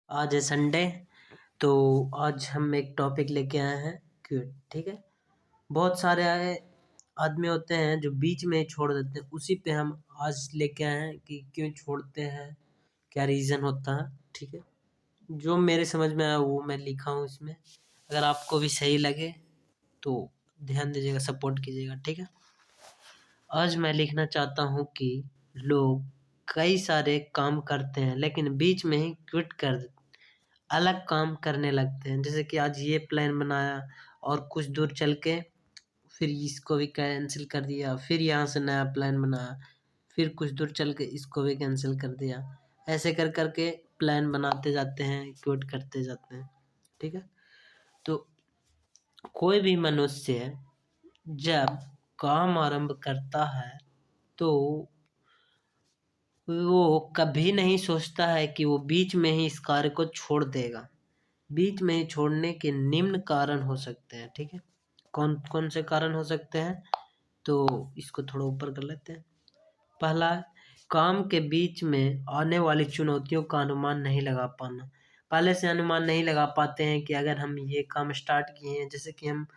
आज है संडे। तो आज हम एक टॉपिक लेके आए हैं क्विट। ठीक है। बहुत सारे आदमी होते हैं जो बीच में ही छोड़ देते हैं, उसी पे हम आज लेके आए हैं कि क्यों छोड़ते हैं, क्या रीज़न होता है। ठीक है। जो मेरे समझ में आया वो मैं लिखा हूँ इसमें। अगर आपको भी सही लगे तो ध्यान दीजिएगा, सपोर्ट कीजिएगा। ठीक है। आज मैं लिखना चाहता हूँ कि लोग कई सारे काम करते हैं लेकिन बीच में ही क्विट कर देते, अलग काम करने लगते हैं। जैसे कि आज ये प्लान बनाया और कुछ दूर चल के फिर इसको भी कैंसिल कर दिया, फिर यहाँ से नया प्लान बनाया, फिर कुछ दूर चल के इसको भी कैंसिल कर दिया। ऐसे कर कर के प्लान बनाते जाते हैं, क्विट करते जाते हैं। ठीक है। तो कोई भी मनुष्य जब काम आरंभ करता है तो वो कभी नहीं सोचता है कि वो बीच में ही इस कार्य को छोड़ देगा। बीच में ही छोड़ने के निम्न कारण हो सकते हैं। ठीक है। कौन कौन से कारण हो सकते हैं, तो इसको थोड़ा ऊपर कर लेते हैं। पहला, काम के बीच में आने वाली चुनौतियों का अनुमान नहीं लगा पाना। पहले से अनुमान नहीं लगा पाते हैं कि अगर हम ये काम स्टार्ट किए हैं, जैसे कि हम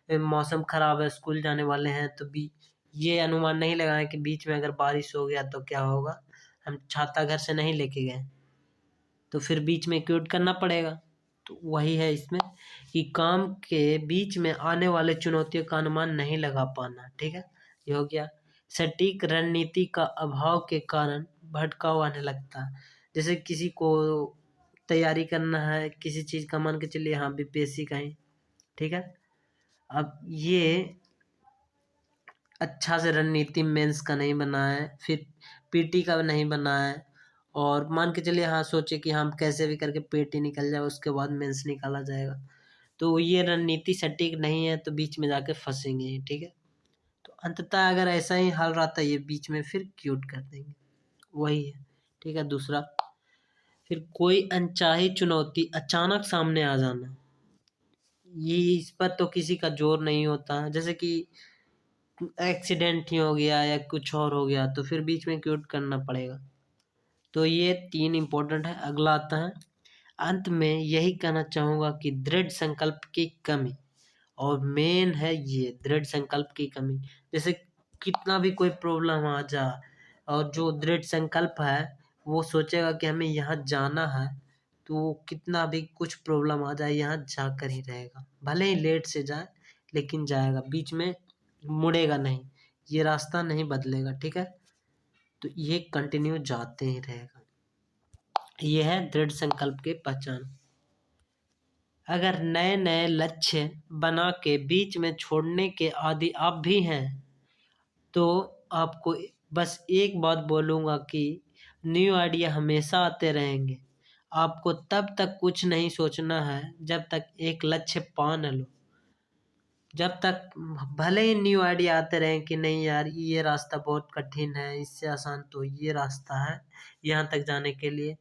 मौसम खराब है, स्कूल जाने वाले हैं, तो भी ये अनुमान नहीं लगाएं कि बीच में अगर बारिश हो गया तो क्या होगा। हम छाता घर से नहीं लेके गए तो फिर बीच में क्विट करना पड़ेगा। तो वही है इसमें कि काम के बीच में आने वाले चुनौतियों का अनुमान नहीं लगा पाना। ठीक है। ये हो गया। सटीक रणनीति का अभाव के कारण भटकाव आने लगता है। जैसे किसी को तैयारी करना है किसी चीज़ का, मान के चलिए हाँ बीपीएससी का ही। ठीक है। अब ये अच्छा से रणनीति मेंस का नहीं बना है, फिर पीटी का नहीं बना है, और मान के चलिए हाँ सोचे कि हम कैसे भी करके पीटी निकल जाए, उसके बाद मेंस निकाला जाएगा। तो ये रणनीति सटीक नहीं है तो बीच में जाके फंसेंगे ही। ठीक है। तो अंततः अगर ऐसा ही हाल रहता है ये बीच में फिर क्यूट कर देंगे। वही है। ठीक है। दूसरा, फिर कोई अनचाही चुनौती अचानक सामने आ जाना। ये इस पर तो किसी का जोर नहीं होता। जैसे कि एक्सीडेंट ही हो गया या कुछ और हो गया तो फिर बीच में क्विट करना पड़ेगा। तो ये 3 इम्पोर्टेंट है। अगला आता है, अंत में यही कहना चाहूँगा कि दृढ़ संकल्प की कमी, और मेन है ये दृढ़ संकल्प की कमी। जैसे कितना भी कोई प्रॉब्लम आ जा और जो दृढ़ संकल्प है वो सोचेगा कि हमें यहाँ जाना है, तो वो कितना भी कुछ प्रॉब्लम आ जाए यहाँ जाकर ही रहेगा, भले ही लेट से जाए लेकिन जाएगा, बीच में मुड़ेगा नहीं, ये रास्ता नहीं बदलेगा। ठीक है। तो ये कंटिन्यू जाते ही रहेगा। ये है दृढ़ संकल्प की पहचान। अगर नए नए लक्ष्य बना के बीच में छोड़ने के आदी आप भी हैं तो आपको बस एक बात बोलूँगा कि न्यू आइडिया हमेशा आते रहेंगे। आपको तब तक कुछ नहीं सोचना है जब तक एक लक्ष्य पा न लो। जब तक भले ही न्यू आइडिया आते रहें कि नहीं यार ये रास्ता बहुत कठिन है, इससे आसान तो ये रास्ता है यहाँ तक जाने के लिए,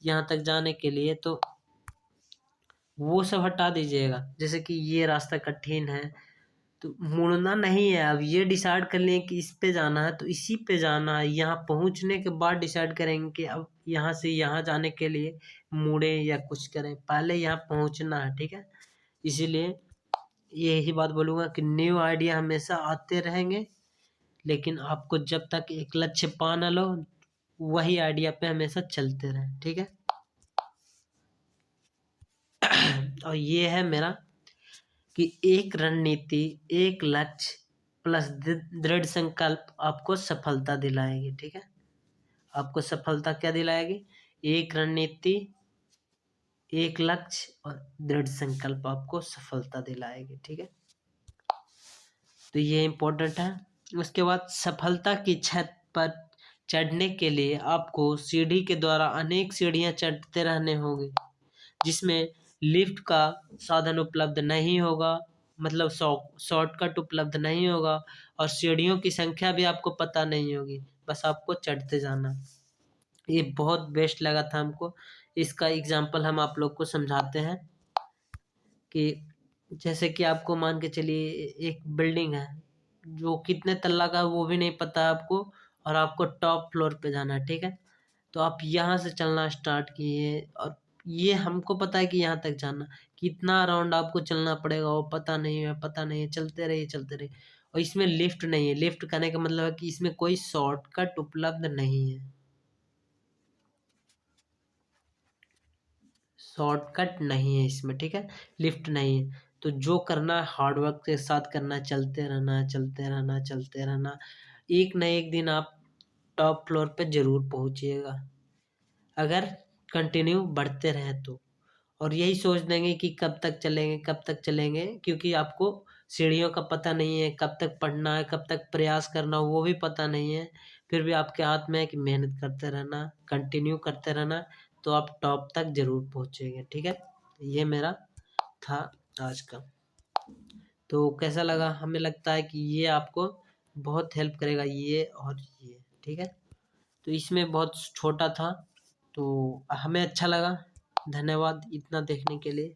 यहाँ तक जाने के लिए, तो वो सब हटा दीजिएगा। जैसे कि ये रास्ता कठिन है तो मुड़ना नहीं है। अब ये डिसाइड कर लें कि इस पे जाना है तो इसी पे जाना है। यहाँ पहुँचने के बाद डिसाइड करेंगे कि अब यहाँ से यहाँ जाने के लिए मुड़े या कुछ करें, पहले यहाँ पहुँचना है। ठीक है। इसीलिए यही बात बोलूँगा कि न्यू आइडिया हमेशा आते रहेंगे, लेकिन आपको जब तक एक लक्ष्य पा ना लो वही आइडिया पे हमेशा चलते रहें। ठीक है। और ये है मेरा कि एक रणनीति, एक लक्ष्य प्लस दृढ़ संकल्प आपको सफलता दिलाएगी। ठीक है। आपको सफलता क्या दिलाएगी? एक रणनीति, एक लक्ष्य और दृढ़ संकल्प आपको सफलता दिलाएगी। ठीक है। तो ये इम्पोर्टेंट है। उसके बाद सफलता की छत पर चढ़ने के लिए आपको सीढ़ी के द्वारा अनेक सीढ़ियां चढ़ते रहने होंगे, जिसमें लिफ्ट का साधन उपलब्ध नहीं होगा, मतलब शॉर्टकट उपलब्ध नहीं होगा, और सीढ़ियों की संख्या भी आपको पता नहीं होगी, बस आपको चढ़ते जाना। ये बहुत बेस्ट लगा था हमको। इसका एग्जांपल हम आप लोग को समझाते हैं कि जैसे कि आपको मान के चलिए एक बिल्डिंग है जो कितने तल्ला का है वो भी नहीं पता आपको, और आपको टॉप फ्लोर पे जाना है। ठीक है। तो आप यहाँ से चलना स्टार्ट किए और ये हमको पता है कि यहाँ तक जाना, कितना राउंड आपको चलना पड़ेगा वो पता नहीं है, चलते रहिए। और इसमें लिफ्ट नहीं है, लिफ्ट करने का मतलब है कि इसमें कोई शॉर्टकट उपलब्ध नहीं है, शॉर्टकट नहीं है इसमें, ठीक है, लिफ्ट नहीं है। तो जो करना है हार्ड वर्क के साथ करना है, चलते रहना, एक न एक दिन आप टॉप फ्लोर पे ज़रूर पहुँचिएगा, अगर कंटिन्यू बढ़ते रहें तो। और यही सोच देंगे कि कब तक चलेंगे, क्योंकि आपको सीढ़ियों का पता नहीं है, कब तक पढ़ना है, कब तक प्रयास करना वो भी पता नहीं है। फिर भी आपके हाथ में है कि मेहनत करते रहना, कंटिन्यू करते रहना, तो आप टॉप तक ज़रूर पहुँचेंगे, ठीक है। ये मेरा था आज का। तो कैसा लगा? हमें लगता है कि ये आपको बहुत हेल्प करेगा, ये और ये, ठीक है। तो इसमें बहुत छोटा था, तो हमें अच्छा लगा। धन्यवाद इतना देखने के लिए।